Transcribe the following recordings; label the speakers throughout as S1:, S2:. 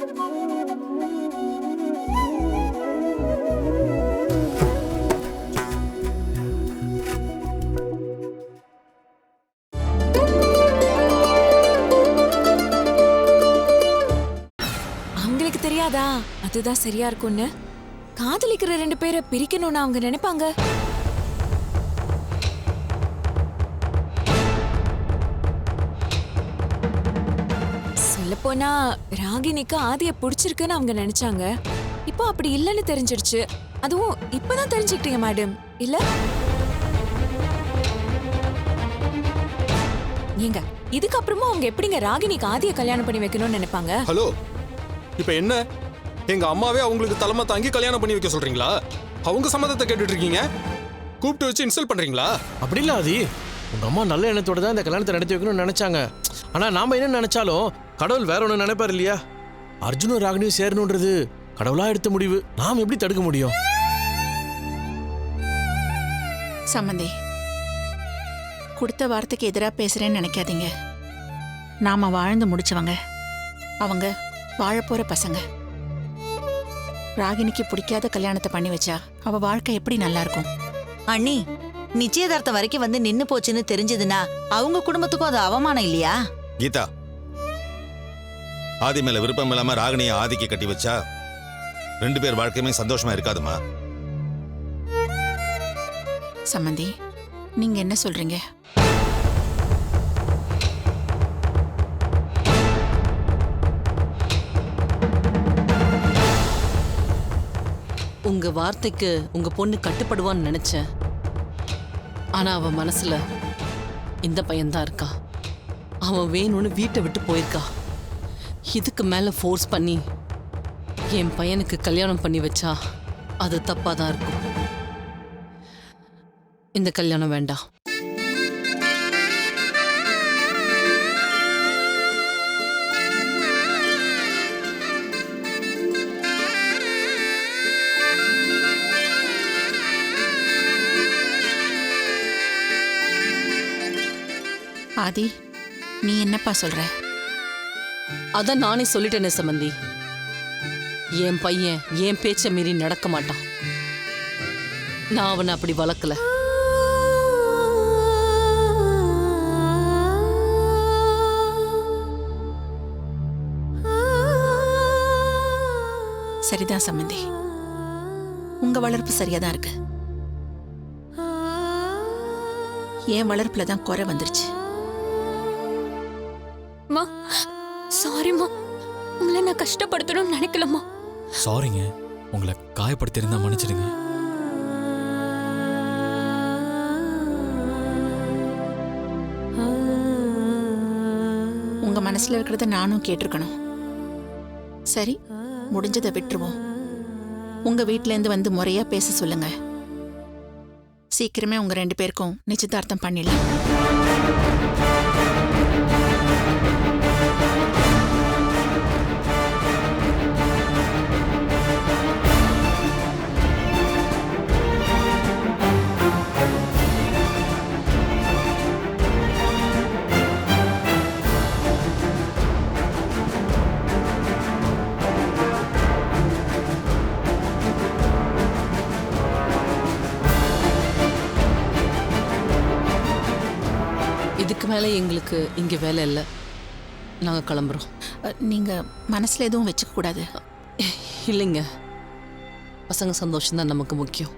S1: அவங்களுக்கு தெரியாதா அதுதான் சரியா இருக்கும்னு? காதலிக்கிற 2 பேரை பிரிக்கணும்னு அவங்க நினைப்பாங்க. சொல்லப்போனா ராகினிக்கு ஆதிய பிடிச்சிருக்குன்னு அவங்க நினைச்சாங்க. இப்போ அப்படி இல்லைன்னு தெரிஞ்சிருச்சு. அதுவும் இப்பதான் தெரிஞ்சுக்கிட்டீங்க மேடம், இல்ல? ஏங்க, இதுக்கப்புறமா அவங்க எப்படிங்க ராகினிக்கு ஆதிய கல்யாணம் பண்ணி வைக்கணும்னு நினைப்பாங்க?
S2: ஹலோ, இப்ப என்ன எங்க அம்மாவே அவங்களுக்கு தலைமை தாங்கி கல்யாணம் பண்ணி வைக்க சொல்றீங்களா? அவங்க சம்மதத்தை கேட்டுட்டு இருக்கீங்க, கூப்பிட்டு வச்சு இன்சல்ட் பண்றீங்களா?
S3: அப்படி இல்ல ஆதி, உங்க அம்மா நல்ல எண்ணத்தோட தான் இந்த கல்யாணத்தை நடத்தி வைக்கணும்னு நினைச்சாங்க. ஆனா நாம என்ன நினைச்சாலும் கடவுள் வேற ஒண்ணு நினைப்பாரு இல்லையா? அர்ஜுனும் ராகினியும் சேரணுன்றது கடவுளா எடுத்த முடிவு. நாம் எப்படி தடுக்க முடியும்?
S4: சம்மந்தி, கொடுத்த வார்த்தைக்கு எதிராக பேசுறேன்னு நினைக்காதீங்க. நாம வாழ்ந்து முடிச்சவங்க, அவங்க வாழப்போற பசங்க. ராகினிக்கு பிடிக்காத கல்யாணத்தை பண்ணி வச்சா அவ வாழ்க்கை எப்படி நல்லா இருக்கும்?
S5: அண்ணி, நிச்சயதார்த்தம் வரைக்கும் வந்து நின்னு போச்சுன்னு தெரிஞ்சதுன்னா அவங்க குடும்பத்துக்கும் அது அவமானம் இல்லையா?
S6: கீதா, ஆதி மேல விருப்பம் இல்லாம ராகினியை ஆதிக்கு கட்டி வச்சா 2 பேர் வாழ்க்கையுமே சந்தோஷமா இருக்காதுமா.
S4: சம்மந்தி, நீங்க என்ன சொல்றீங்க?
S7: உங்க வார்த்தைக்கு உங்க பொண்ணு கட்டுப்படுவான்னு நினைச்சேன். ஆனா அவ மனசுல இந்த பையன்தான் இருக்கா. அவன் வேணும்னு வீட்டை விட்டு போயிருக்கா. இதுக்கு மேல ஃபோர்ஸ் பண்ணி என் பையனுக்கு கல்யாணம் பண்ணி வச்சா அது தப்பாதான் இருக்கும். இந்த கல்யாணம் வேண்டாம்.
S4: ஆதி, நீ என்னப்பா சொல்ற?
S7: அதான் நானே சொல்லிட்டேனே சம்பந்தி. என் பையன் என் பேச்ச மீறி நடக்க மாட்டான். நான் அவனை அப்படி வளர்க்கல.
S4: சரிதான் சம்மந்தி, உங்க வளர்ப்பு சரியாதான் இருக்கு. என் வளர்ப்புல தான் குறை வந்துருச்சு.
S1: சாரிம்மா, உங்களை நான் கஷ்டப்படுத்தணும்னு நினைக்கலம்மா.
S8: சாரிங்க, உங்களை காயப்படுத்திருந்தா மன்னிச்சிடுங்க.
S4: உங்க மனசுல இருக்கிறத நானும் கேட்டிருக்கணும். சரி, முடிஞ்சதை விட்டுருவோம். உங்க வீட்ல இருந்து வந்து முறையா பேச சொல்லுங்க. சீக்கிரமே உங்க 2 பேருக்கும் நிச்சயதார்த்தம் பண்ணிடலாம்.
S7: இதுக்கு மேல எங்களுக்கு இங்க வேலை இல்லை. நாங்க கிளம்புறோம்.
S4: நீங்க மனசுல எதுவும் வச்சுக்க கூடாது.
S7: இல்லைங்க, பசங்க சந்தோஷம்தான் நமக்கு முக்கியம்.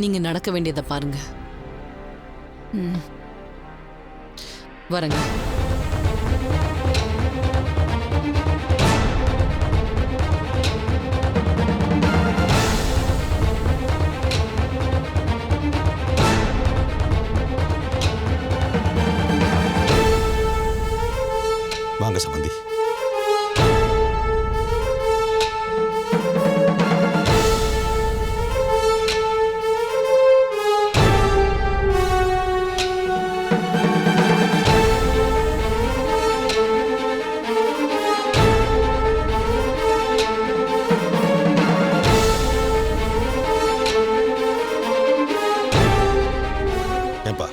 S7: நீங்க நடக்க வேண்டியதை பாருங்க. வரேங்க.
S6: வாங்க சம்பந்தி. ஏப்பா,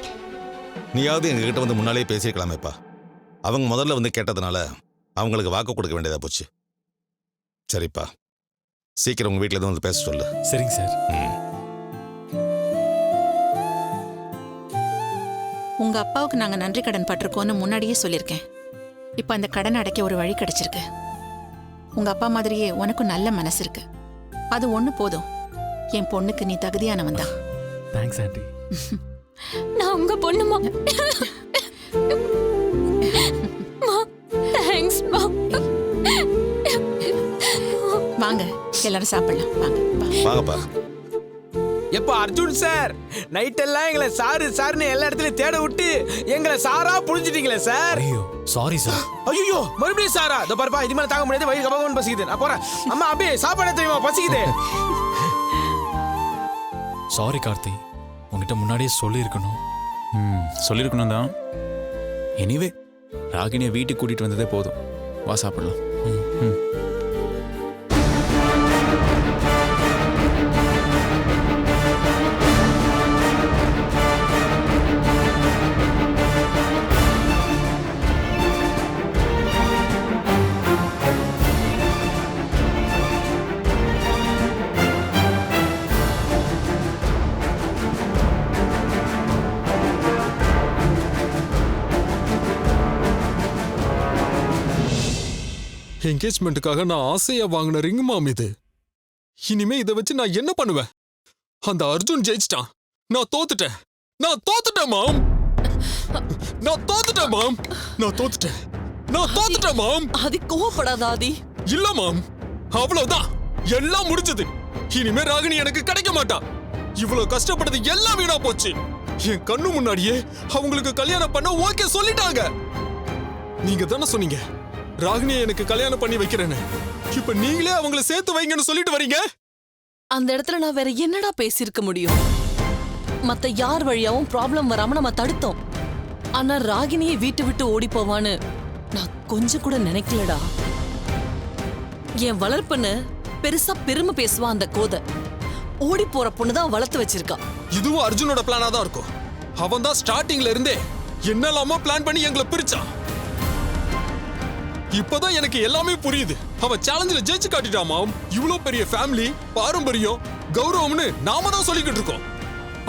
S6: நீயாவது எங்ககிட்ட வந்து முன்னாலே பேசியிருக்கலாமேப்பா. அவங்க முதல்ல வந்து கேட்டதுனால அவங்களுக்கு வாக்கு கொடுக்க வேண்டியதா போச்சு. சரிப்பா, சீக்கிரம் உங்க வீட்டில் வந்து பேச சொல்லு.
S8: சரிங்க சார்.
S4: உங்க அப்பாவுக்கு நாங்க நன்றி கடன் பட்டிருக்கோம்னு முன்னாடியே சொல்லியிருக்கேன். இப்ப அந்த கடன் அடைக்க ஒரு வழி கிடைச்சிருக்கு. உங்க அப்பா மாதிரியே உனக்கும் நல்ல மனசு இருக்கு. அது ஒண்ணு போதும். என் பொண்ணுக்கு நீ தகுதியானவன் தான்.
S8: Thanks aunty.
S1: நான் உங்க பொண்ணுமா? தேங்க்ஸ் மா.
S4: வாங்க எல்லாரும் சாப்பிடலாம். வாங்க வா.
S6: வாங்கப்பா.
S3: எப்ப அர்ஜுன் சார் நைட் எல்லாம் எங்களை சாருன்னு எல்லா இடத்துலயும் தேட விட்டு எங்களை சாரா புரிஞ்சிட்டீங்களே சார்.
S8: ஐயோ சாரி சார்.
S3: ஐயோ மறுபடியும் சாரா? இந்த பாருப்பா, இது மேல தாங்க முடியாது, வயிறு கபகன்னு பசிக்குது, நான் போறேன். அம்மா அபி சாப்பாடு தெரியுமா, பசிக்குது.
S8: சாரி கார்த்தி, உங்ககிட்ட முன்னாடியே சொல்லியிருக்கணும்.
S9: சொல்லியிருக்கணும் தான். எனிவே ராகினியை வீட்டுக்கு கூட்டிட்டு வந்ததே போதும். வா சாப்பிடலாம்.
S2: என்கேஜ்மெண்ட்டுக்காக நான் ஆசையா வாங்கின ரிங் மாம் இது. இனிமே இதை வச்சு நான் என்ன பண்ணுவேன்? அந்த அர்ஜுன் ஜெயிச்சிட்டான், நான் தோத்துட்டேன். நான் தோத்துட்டேன் மாம். நான் தோத்துட்டேன் மாம். நான் தோத்துட்டேன். நான் தோத்துட்டேன் மாம்.
S7: ஆதி கோவப்படாத ஆதி.
S2: இல்ல மாம், அவ்வளவுதான், எல்லாம் முடிஞ்சது. இனிமே ராகினி எனக்கு கிடைக்க மாட்டா. இவ்வளவு கஷ்டப்பட்டது எல்லாம் வீணா போச்சு. என் கண்ணு முன்னாடியே அவங்களுக்கு கல்யாணம் பண்ண ஓகே சொல்லிட்டாங்க. நீங்க தானே சொன்னீங்க ராகினியை எனக்கு கல்யாணம் பண்ணி வைக்கிறேன்னு. இப்ப நீங்களே அவங்கள சேர்த்து வைங்கன்னு சொல்லிட்டு வரீங்க.
S7: அந்த இடத்துல நான் வேற என்னடா பேசியிருக்க முடியும்? மத்த யார் வழியாவும் ப்ராப்ளம் வராம நம்ம தடுத்தோம். ஆனா ராகினியை வீட்டு விட்டு ஓடி போவான்னு நான் கொஞ்சம் கூட நினைக்கலடா. என் வளர்ப்புன்னு பெருசா பெருமை பேசுவா அந்த கோதை. ஓடி போற பொண்ணுதான் வளர்த்து வச்சிருக்கா.
S2: இதுவும் அர்ஜுனோட பிளானா தான் இருக்கும். அவன் தான் ஸ்டார்டிங்ல இருந்தே என்னெல்லாமோ பிளான் பண்ணி எங்களை பிரிச்சான். இப்பதான் எனக்கு எல்லாமே புரியுது. அவன் சேலஞ்சில ஜெயிச்சு காட்டிட்டான் மாம். இவ்வளவு பெரிய ஃபேமிலி, பாரம்பரியம், கௌரவம்னு நாம தான் சொல்லிக்கிட்டு இருக்கோம்.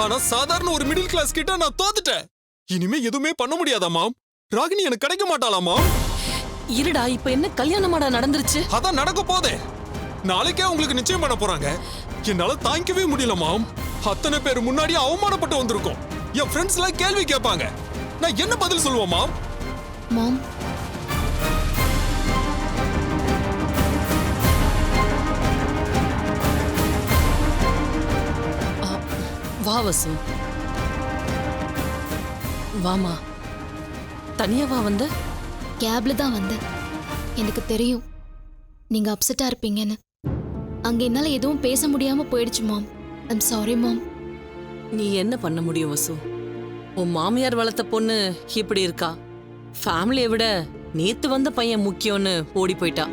S2: ஆனா சாதாரண ஒரு மிடில் கிளாஸ் கிட்ட நான் தோத்துட்டேன். இனிமே எதுவுமே பண்ண முடியாதா மாம்? ராகினி எனக்கு கிடைக்க மாட்டாளா மாம்?
S7: இருடா, இப்ப என்ன கல்யாணமாடா நடந்துருச்சு?
S2: அதான் நடக்க போதே. நாளைக்கே உங்களுக்கு நிச்சயம் பண்ண போறாங்க. என்னால தாங்கிக்கவே முடியல மாம். அத்தனை பேர் முன்னாடி அவமானப்பட்டு வந்திருக்கோம். என் ஃப்ரெண்ட்ஸ் எல்லாம் கேள்வி கேட்பாங்க. நான் என்ன பதில் சொல்லுவேன் மாம்?
S1: மாம்,
S7: வா வசு, வாமா. தனியாவா வந்த?
S10: கேப்ல தான் வந்தேன். எனக்கு தெரியும் நீங்க அப்செட்டா இருப்பீங்கன்னு. அங்க என்னால எதுவும் பேச முடியாம போயிடுச்சு மாம். ஐம் சாரி மாம்.
S7: நீ என்ன பண்ண முடியும் வசு? உன் மாமியார் வளர்த்த பொண்ணு இப்படி இருக்கா. ஃபேமிலியை விட நேத்து வந்த பையன் முக்கியம்னு ஓடி போயிட்டா.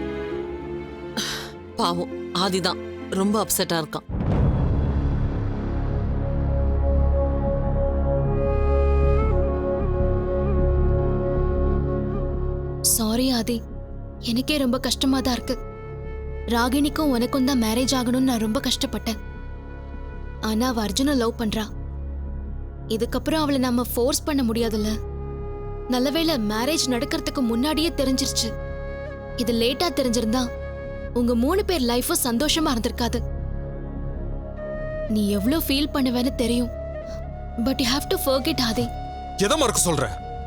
S7: பாவம் ஆதிதான் ரொம்ப அப்செட்டா இருக்கான்.
S10: சாரி ஆதி, எனக்கே ரொம்ப கஷ்டமா தான் இருக்கு. ராகினிக்கும் உனக்கும் தான் மேரேஜ் ஆகணும்னு நான் ரொம்ப கஷ்டப்பட்டேன். ஆனா அவ அர்ஜுனை லவ் பண்றா. இதுக்கப்புறம் அவளை நம்ம ஃபோர்ஸ் பண்ண முடியாதுல்ல. நல்லவேளை மேரேஜ் நடக்கிறதுக்கு முன்னாடியே தெரிஞ்சிருச்சு. இது லேட்டா தெரிஞ்சிருந்தா உங்க 3 பேர் லைஃபும் சந்தோஷமா இருந்திருக்காது. நீ எவ்வளவு ஃபீல் பண்ணுவேன்னு தெரியும். But you have to forget Aadhi.
S2: எதை மறக்க சொல்ற?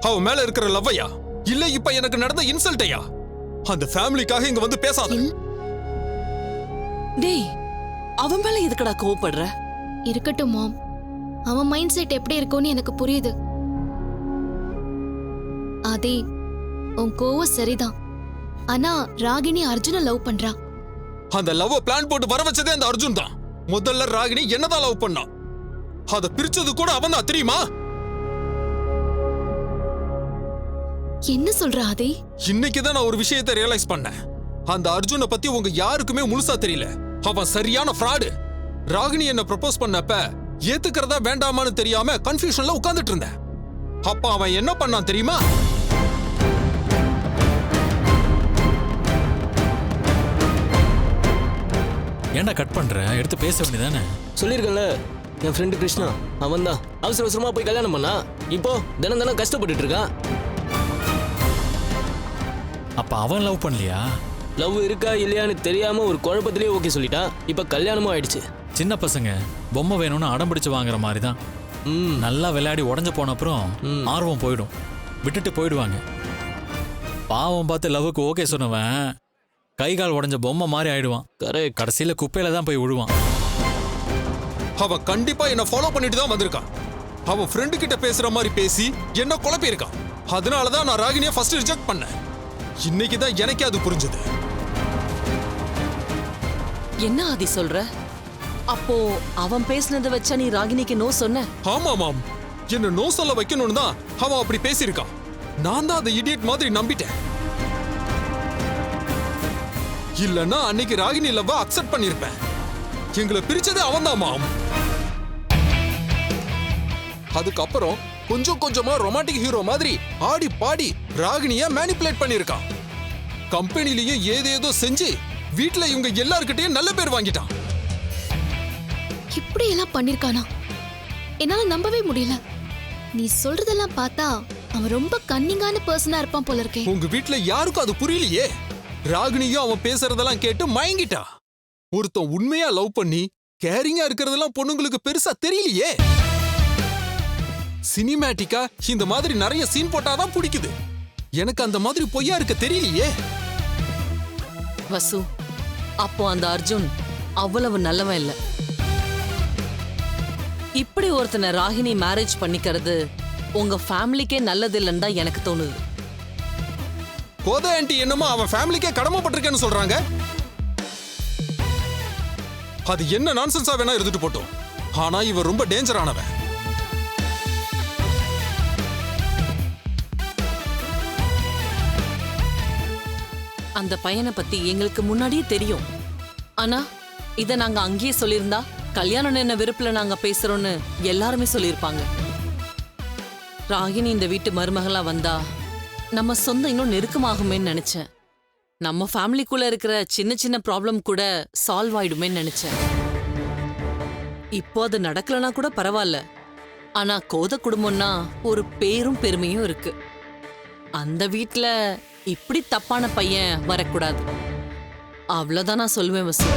S2: அவ மேல இருக்கிற லவ்வையா, இல்ல இப்ப எனக்கு நடந்த இன்சல்ட்டையா? அந்த ஃபேமிலிக்காக இங்க வந்து பேசாத.
S7: டேய், அவன் மேல எதுக்குடா கோவப்படுற?
S10: இருக்கட்டும் மாம், அவன் மைண்ட் செட் எப்படி இருக்கும்னு எனக்கு புரியுது. ஆதி, உன் கோவம் சரிதான். ஆனா ராகினி அர்ஜுனை லவ் பண்றா.
S2: அந்த லவ் பிளான் போட்டு வர வச்சதே அந்த அர்ஜுன் தான். முதல்ல ராகினி என்னதான் லவ் பண்ணா, அத பிரிச்சது கூட அவன் தான், தெரியுமா?
S10: என்ன சொல்ற ஆதி?
S2: இன்னைக்குதான் நான் ஒரு விஷயத்தை ரியலைஸ் பண்ணேன். அந்த அர்ஜுனை பத்தி உங்க யாருக்குமே முழுசா தெரியல. அவன் சரியான ஃப்ராடு. ராகினி என்ன ப்ரப்போஸ் பண்ணப்ப ஏத்துக்கிறதா வேண்டாமான்னு தெரியாம கன்ஃபியூஷன்ல உட்கார்ந்துட்டு இருந்தேன். அப்ப அவன் என்ன பண்ணான் தெரியுமா?
S8: ஏன்டா கட் பண்ற? எடுத்து பேச வேண்டியதானே?
S11: சொல்லியிருக்கேன்ல, என் ஃப்ரெண்டு கிருஷ்ணா அவன் தான் அவசர அவசரமா போய் கல்யாணம் பண்ணா. இப்போ தினம் தினம் கஷ்டப்பட்டுட்டு இருக்கான்.
S8: அப்ப அவன் லவ் பண்ணலையா?
S11: லவ் இருக்கா இல்லையான்னு தெரியாம ஒரு குழப்பத்திலேயே ஓகே சொல்லிட்டான். இப்ப கல்யாணமும் ஆயிடுச்சு.
S8: சின்ன பசங்க பொம்மை வேணும்னு அடம் பிடிச்சு வாங்குற மாதிரி தான். நல்லா விளையாடி உடஞ்சு போன அப்புறம் ஆர்வம் போயிடும், விட்டுட்டு போயிடுவாங்க. பாவம் பார்த்து லவ்வுக்கு ஓகே சொன்னவன் கை கால் உடஞ்ச பொம்மை மாதிரி ஆயிடுவான். கடைசியில குப்பையில தான் போய் விழுவான்.
S2: அவன் கண்டிப்பா என்ன ஃபாலோ பண்ணிட்டு தான் வந்திருக்கான். அவன் ஃப்ரெண்டு கிட்ட பேசுற மாதிரி பேசி என்ன குழப்பி இருக்கான். அதனாலதான் நான் ராகினியை ஃபர்ஸ்ட் ரிஜெக்ட் பண்ணேன். இன்னைக்கு தான் எனக்கே அது புரிஞ்சது.
S7: என்ன ஆதி சொல்ற? அப்போ அவன் பேசினதை வச்சா நீ ராகினிக்கு நோ சொன்ன?
S2: ஆமா மாம், என்ன நோ சொல்ல வைக்கணும்னு தான் அவன் அப்படி பேசியிருக்கான். நான் தான் அந்த இடியட் மாதிரி நம்பிட்டேன். இல்லன்னா அன்னைக்கு ராகினி லவ்வ அக்செப்ட் பண்ணிருப்பேன். எங்களை பிரிச்சதே அவன் தான் மாம். அதுக்கப்புறம் கொஞ்சம் கொஞ்சமா ரொமான்டிக் ஹீரோ மாதிரி ஆடி பாடி ராகினிய மேனிபுலேட் பண்ணிருக்கான். கம்பெனிலயும் ஏதேதோ செஞ்சு வீட்டுல இவங்க எல்லார்கிட்டயும் நல்ல பேர் வாங்கிட்டான்.
S10: இப்படி எல்லாம் பண்ணிருக்கானா? என்னால நம்பவே முடியல. நீ சொல்றதெல்லாம் பார்த்தா அவன் ரொம்ப கன்னிங்கான பர்சனா இருப்பான் போல இருக்கே.
S2: உங்க வீட்டுல யாருக்கும் அது புரியலையே. ராகினியும் அவன் பேசுறதெல்லாம் கேட்டு மயங்கிட்டா. ஒருத்தன் உண்மையா லவ் பண்ணி கேரிங்கா இருக்கிறதெல்லாம் பொண்ணுங்களுக்கு பெருசா தெரியலையே. சினிமேட்டிக்கா இந்த மாதிரி நிறைய சீன் போட்டாதான் பிடிக்குது. எனக்கு அந்த மாதிரி பொய்யா இருக்க தெரியலையே.
S7: வசு, அப்போ அந்த அர்ஜுன் அவ்வளவு நல்லவன் இல்ல. இப்படி ஒருத்தனை ராகினி மேரேஜ் பண்ணிக்கிறது உங்க ஃபேமிலிக்கே நல்லது இல்லைன்னு தான் எனக்கு தோணுது.
S2: கோதை ஆண்டி என்னமோ அவன் ஃபேமிலிக்கே கடமைப்பட்டிருக்கேன்னு சொல்றாங்க. அது என்ன நான்சென்ஸா வேணா இருந்துட்டு போட்டோம். ஆனா இவன் ரொம்ப டேஞ்சரானவன்.
S7: அந்த பையனை பத்தி எங்களுக்கு முன்னாடியே தெரியும். ஆனா இத நாங்க அங்கேயே சொல்லியிருந்தா கல்யாணம் என்ன வெறுப்புல நாங்க பேசுறோம்னு எல்லாருமே சொல்லியிருப்பாங்க. ராகினி இந்த வீட்டு மருமகளா வந்தா நம்ம சொந்தம் இன்னும் நெருக்கமாகுமேன்னு நினைச்சேன். நம்ம ஃபேமிலிக்குள்ள இருக்கிற சின்ன சின்ன ப்ராப்ளம் கூட சால்வ் ஆயிடுமேன்னு நினைச்சேன். இப்போ அது நடக்கலனா கூட பரவாயில்ல. ஆனா கோத குடும்பம்னா ஒரு பேரும் பெருமையும் இருக்கு. அந்த வீட்ல இப்படி தப்பான பையன் வரக்கூடாது. அவ்வளவுதான் நான் சொல்லுவேன் வசு.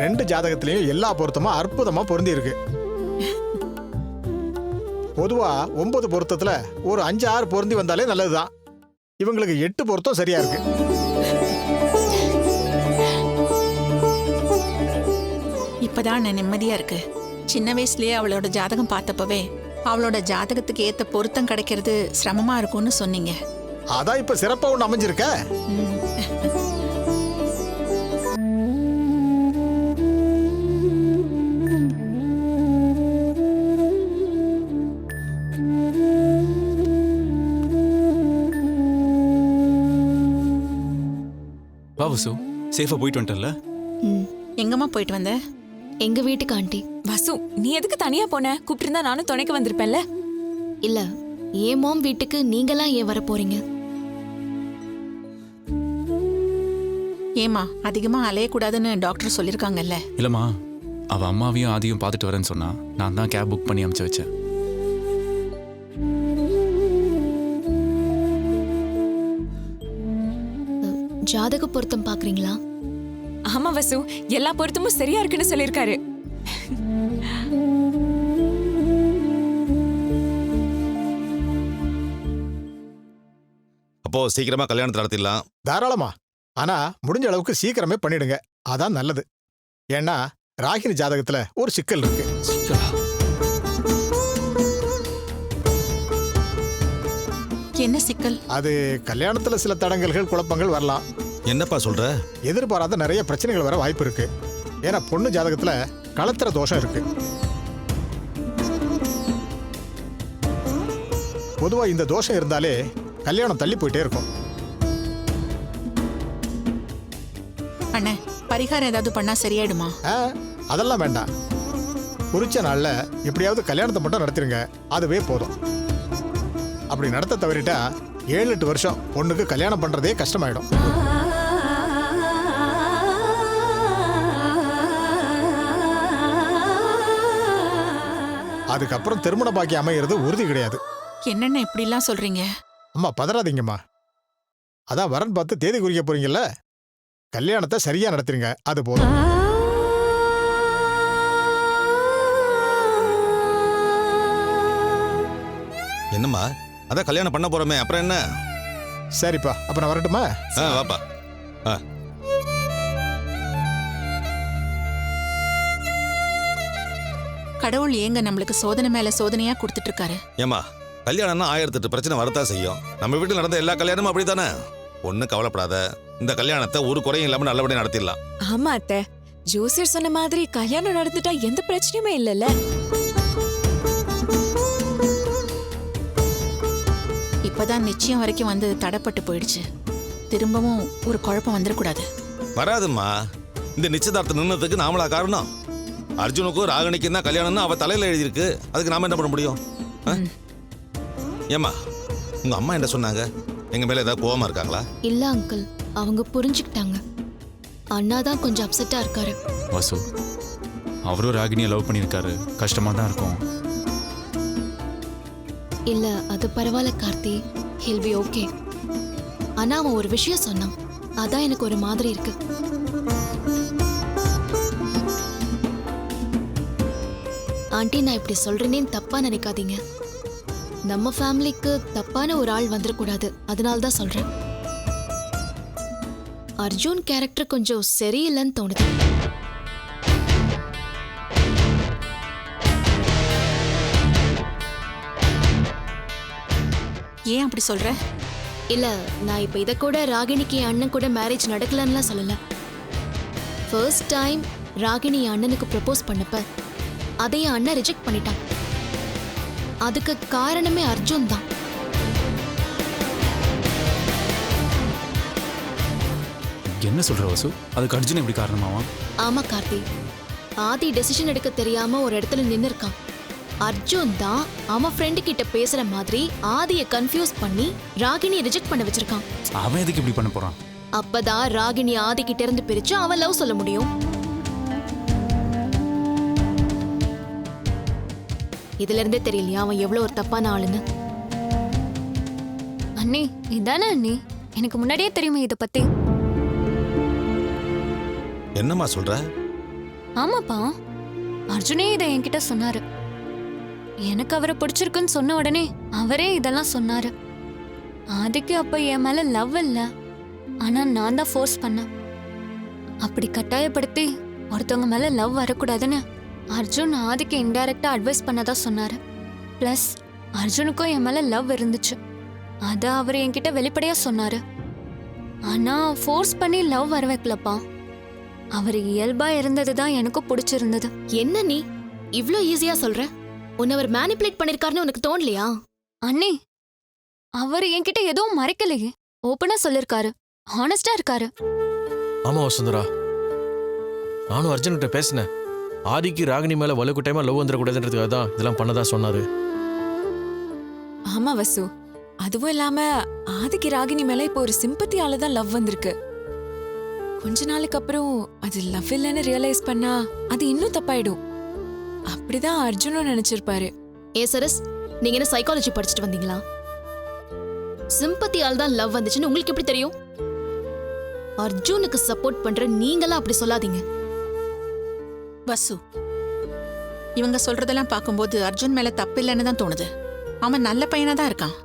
S12: ரெண்டு ஜாதகத்திலையும் எல்லா பொருத்தமும் அற்புதமா பொருந்தி இருக்கு. பொதுவா 9 பொருத்தத்துல ஒரு 5-6 பொருந்தி வந்தாலே நல்லதுதான். இவங்களுக்கு 8 பொருத்தம் சரியா இருக்கு.
S4: இப்பதான் நான் நிம்மதியா இருக்கு. சின்ன வயசுலயே அவளோட ஜாதகம் பார்த்தப்பவே அவளோட ஜாதகத்துக்கு ஏத்த பொருத்தம் கிடைக்கிறது சிரமமா இருக்கும்னு சொன்னீங்க.
S12: அதான் இப்ப சிறப்பா ஒண்ணு அமைஞ்சிருக்க.
S9: வா வசு, சேஃபா போயிட்டு வந்துட்டல?
S4: எங்கம்மா போயிட்டு வந்த?
S10: எங்க வீட்டுக்கு ஆண்டி.
S1: வசு, நீ எதுக்கு தனியா போன? கூப்பிட்டிருந்தா நானும் துணைக்கு வந்திருப்பேன்ல.
S10: இல்ல, ஏன் மாம் வீட்டுக்கு நீங்களாம் ஏன் வர போறீங்க?
S4: ஏமா அதிகமா அலையக்கூடாதுன்னு டாக்டர் சொல்லிருக்காங்கல்ல.
S9: இல்லம்மா, அவ அம்மாவையும் ஆதியும் பார்த்துட்டு வரேன்னு சொன்னா. நான் தான் கேப் புக் பண்ணி அனுப்பிச்சு வச்சேன்.
S10: ஜாதக பொருத்தம் பாக்குறீங்களா?
S1: ஆமா வசு, எல்லா பொருத்தமும் சரியா இருக்குன்னு சொல்லிருக்காரு.
S6: அப்போ சீக்கிரமா கல்யாணத்தை நடத்திடலாம்.
S12: தாராளமா. ஆனா முடிஞ்ச அளவுக்கு சீக்கிரமே பண்ணிடுங்க. அதான் நல்லது. ஏன்னா ராகினி ஜாதகத்துல ஒரு சிக்கல் இருக்கு.
S4: என்ன சிக்கல்?
S12: அது கல்யாணத்துல சில தடங்கல்கள் குழப்பங்கள் வரலாம்.
S6: என்னப்பா சொல்ற?
S12: எதிர்பாராத நிறைய பிரச்சனைகள் வர வாய்ப்பு இருக்கு. ஏன்னா பொண்ணு ஜாதகத்துல களத்திர தோஷம் இருக்கு. பொதுவா இந்த தோஷம் இருந்தாலே கல்யாணம் தள்ளி போயிட்டே இருக்கும்.
S4: அண்ணே, பரிகாரம் ஏதாவது பண்ணா சரியாயிடுமா?
S12: அதெல்லாம் வேண்டாம். குறிச்ச நாள்ல எப்படியாவது கல்யாணத்தை மட்டும் நடத்திருங்க, அதுவே போதும். அப்படி நடத்த தவறிட்டா 7-8 வருஷம் பொண்ணுக்கு கல்யாணம் பண்றதே கஷ்டமாயிடும். அதுக்கப்புறம் திருமண பாக்கியம் அமைகிறது உறுதி கிடையாது.
S4: என்னென்ன இப்படிலாம் சொல்றீங்க?
S12: அம்மா பதறாதீங்கம்மா. அதான் வரன் பார்த்து தேதி குறிக்க போறீங்கல்ல, கல்யாணத்தை சரியா நடத்துறீங்க, அது போதும்.
S6: என்னம்மா, அதான் கல்யாணம் பண்ண போறோமே, அப்புறம் என்ன?
S12: சரிப்பா, அப்ப நான் வரட்டுமா?
S6: வாப்பா.
S4: கடவுள் ஏங்க நம்மளுக்கு சோதனை மேல சோதனையா கொடுத்துட்டு இருக்காரு?
S6: ஏமா, கல்யாணம்னா 1008 பிரச்சனை வரத்தான் செய்யும். நம்ம வீட்டில் நடந்த எல்லா கல்யாணமும் அப்படித்தானே. ஒண்ணு கவலைப்படாத, இந்த கல்யாணத்தை ஒரு குறையும் இல்லாம நல்லபடியா நடத்திடலாம்.
S1: ஆமா அத்தை, ஜோசியர் சொன்ன மாதிரி கல்யாணம் நடந்துட்டா எந்த பிரச்சனையுமே இல்லைல்ல.
S4: இப்பதான் நிச்சயம் வரைக்கும் வந்து தடைப்பட்டு போயிடுச்சு. திரும்பவும் ஒரு குழப்பம் வந்துடக்கூடாது.
S6: வராதும்மா. இந்த நிச்சயதார்த்தம் நின்னதுக்கு நாமளா காரணம்? அர்ஜுனுக்கும் ராகினிக்கும் தான் கல்யாணம்னு அவ தலையில எழுதியிருக்கு. அதுக்கு நாம என்ன பண்ண முடியும்? ஏம்மா, உங்க அம்மா என்ன சொன்னாங்க? எங்க மேல ஏதாவது கோவமா இருக்காங்களா?
S10: இல்ல அங்கிள், அவங்க புரிஞ்சுக்கிட்டாங்க. அண்ணா தான் கொஞ்சம் அப்செட்டா இருக்காரு.
S9: வாசு, அவரும் ராகினியை லவ் பண்ணியிருக்காரு, கஷ்டமா தான் இருக்கும்.
S10: இல்ல அது பரவாயில்ல கார்த்தி, ஹில் பி ஓகே. ஆனா அவன் ஒரு விஷயம் சொன்னான், அதான் எனக்கு ஒரு மாதிரி இருக்கு. ஆண்டி, நான் இப்படி சொல்றேனேன்னு தப்பா நினைக்காதீங்க. நம்ம ஃபேமிலிக்கு தப்பான ஒரு ஆள் வந்துடக்கூடாது, அதனால தான் சொல்றேன். அர்ஜுன் கேரக்டர் கொஞ்சம் சரியில்லைன்னு தோணுது.
S4: ஏன் அப்படி சொல்ற?
S10: இல்ல, நான் இப்ப இத கூட ராகினிக்கு என் அண்ணன் கூட மேரேஜ் நடக்கலன்னு சொல்லல. ஃபர்ஸ்ட் டைம் ராகினி என் அண்ணனுக்கு ப்ரப்போஸ் பண்ணப்ப அதை என் அண்ணன் ரிஜெக்ட் பண்ணிட்டான். அதுக்கு காரணமே அர்ஜுன் தான்.
S9: என்ன சொல்ற வாசு? அதுக்கு அர்ஜுன் எப்படி காரணமாவா?
S10: ஆமா கார்த்தி, ஆதி டெசிஷன் எடுக்க தெரியாம ஒரு இடத்துல நின்னு இருக்கான். அர்ஜுன் தான் அவன் ஃப்ரெண்டு கிட்ட பேசுற மாதிரி ஆதியை கன்ஃபியூஸ் பண்ணி ராகினியை ரிஜெக்ட் பண்ண வச்சிருக்கான்.
S9: அவன் எதுக்கு இப்படி பண்ண போறான்?
S10: அப்பதான் ராகினி ஆதி கிட்ட இருந்து பிரிச்சு அவன் லவ் சொல்ல முடியும். இதுல இருந்தே தெரியலையா அவன் எவ்வளவு ஒரு தப்பான ஆளுன்னு?
S13: அண்ணி, இதானே அண்ணி, எனக்கு முன்னாடியே தெரியுமே இத பத்தி.
S6: என்னம்மா சொல்ற?
S13: ஆமாப்பா, அர்ஜுனே இதை என்கிட்ட சொன்னாரு. எனக்கு அவரை பிடிச்சிருக்குன்னு சொன்ன உடனே அவரே இதெல்லாம் சொன்னாரு. ஆதிக்கு அப்ப என் மேல லவ் இல்ல, ஆனா நான் தான் ஃபோர்ஸ் பண்ணேன். அப்படி கட்டாயப்படுத்தி ஒருத்தவங்க மேல லவ் வரக்கூடாதுன்னு அர்ஜுன் ஆதிக்கு இன்டைரக்டா அட்வைஸ் பண்ணதா சொன்னாரு. பிளஸ் அர்ஜுனுக்கும் என் மேல லவ் இருந்துச்சு, அத அவர் என்கிட்ட வெளிப்படையா சொன்னாரு. ஆனா ஃபோர்ஸ் பண்ணி லவ் வர வைக்கலப்பா. அவர் இயல்பா இருந்ததுதான் எனக்கும் பிடிச்சிருந்தது.
S10: என்ன நீ இவ்ளோ ஈஸியா சொல்ற? உன்னை அவர் மேனிபுலேட் பண்ணிருக்காருன்னு உனக்கு தோணலையா?
S13: அண்ணி, அவர் என்கிட்ட எதுவும் மறைக்கலையே, ஓப்பனா சொல்லிருக்காரு, ஹானஸ்டா இருக்காரு.
S3: ஆமா வசுந்தரா, நானும் அர்ஜுன் கிட்ட பேசினேன். ஆதிக்கு ராகினி மேல வலுக்குட்டையமா லவ் வந்துடக்கூடாதுன்றதுக்காக தான் இதெல்லாம் பண்ணதா சொன்னாரு.
S1: ஆமா வசு, அதுவும் இல்லாம ஆதிக்கு ராகினி மேல இப்போ ஒரு சிம்பத்தியால தான் லவ் வந்திருக்கு. கொஞ்ச நாளுக்கு அப்புறம் அது லவ் இல்லைன்னு ரியலைஸ் பண்ணா அது இன்னும் தப்பாயிடும். அப்படிதான் அர்ஜுனும் நினைச்சிருப்பாரு.
S10: ஏ சரஸ், நீங்க என்ன சைக்காலஜி படிச்சுட்டு வந்தீங்களா? சிம்பத்தியால் தான் லவ் வந்துச்சுன்னு உங்களுக்கு எப்படி தெரியும்? அர்ஜுனுக்கு சப்போர்ட் பண்ற நீங்களா அப்படி சொல்லாதீங்க.
S4: வசு, இவங்க சொல்றதெல்லாம் பார்க்கும்போது அர்ஜுன் மேல தப்பு இல்லைன்னு தான் தோணுது. அவன் நல்ல பையனா தான் இருக்கான்.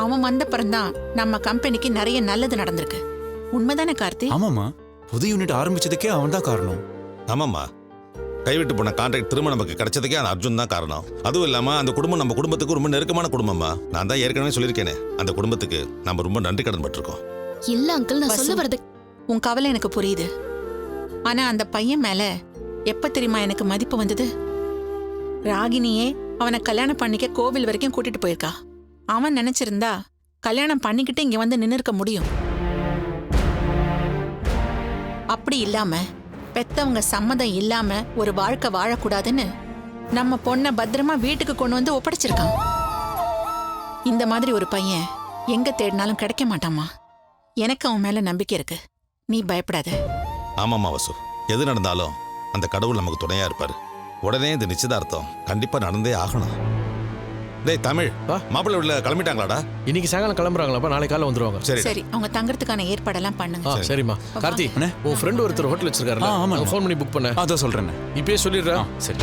S4: அவன் வந்த பிறந்தான் நம்ம கம்பெனிக்கு நிறைய நல்லது நடந்திருக்கு. உண்மைதானே கார்த்தி?
S9: ஆமாமா, புது யூனிட் ஆரம்பிச்சதுக்கே அவன் தான் காரணம்.
S6: ஆமாம்மா, கைவிட்டு போன கான்ட்ராக்ட் திரும்ப நமக்கு கிடைச்சதுக்கே அந்த அர்ஜுன் தான் காரணம். அதுவும் இல்லாம அந்த குடும்பம் நம்ம குடும்பத்துக்கு ரொம்ப நெருக்கமான குடும்பம்மா. நான் தான் ஏற்கனவே சொல்லியிருக்கேனே, அந்த குடும்பத்துக்கு நம்ம ரொம்ப நன்றி கடன் பட்டிருக்கோம்.
S10: இல்ல அங்கிள், நான் சொல்ல வரது
S4: உன் கவலை எனக்கு புரியுது. ஆனா அந்த பையன் மேல எப்ப தெரியுமா எனக்கு மதிப்பு வந்தது? ராகினியே அவனை கல்யாணம் பண்ணிக்க கோவில் வரைக்கும் கூட்டிட்டு போயிருக்கா. அவன் நினைச்சிருந்தா கல்யாணம் பண்ணிக்கிட்டு இங்க வந்து நின்னு இருக்க முடியும். அப்படி இல்லாம பெத்தவங்க சம்மதம் இல்லாம ஒரு வாழ்க்கை வாழக்கூடாதுன்னு நம்ம பொண்ணை பத்திரமா வீட்டுக்கு கொண்டு வந்து ஒப்படைச்சிருக்கான். இந்த மாதிரி ஒரு பையன் எங்க தேடினாலும் கிடைக்க மாட்டாமா. எனக்கு அவன் மேல நம்பிக்கை இருக்கு, நீ பயப்படாத.
S6: ஆமாம்மா வசு, எது நடந்தாலும் அந்த கடவுள் நமக்கு துணையா இருப்பாரு. உடனே இந்த நிச்சயதார்த்தம் கண்டிப்பா நடந்தே ஆகணும். டேய் தமிழ், மாப்பிள்ளை வீட்டுல கிளம்பிட்டாங்களாடா?
S3: இன்னைக்கு சாயங்காலம் கிளம்புறாங்களாப்பா, நாளைக்கு காலைல வந்துருவாங்க.
S6: சரி
S4: சரி, அவங்க தங்கறதுக்கான ஏற்பாடெல்லாம் பண்ணுங்க.
S3: சரிம்மா. கார்த்தி, உன் ஃப்ரெண்ட் ஒருத்தர் ஹோட்டல் வச்சிருக்காரு,
S9: ஆமா
S3: ஃபோன் பண்ணி புக் பண்ண.
S9: அதான் சொல்றேன்.
S3: இப்பயே சொல்லிடுறேன்.
S9: சரி.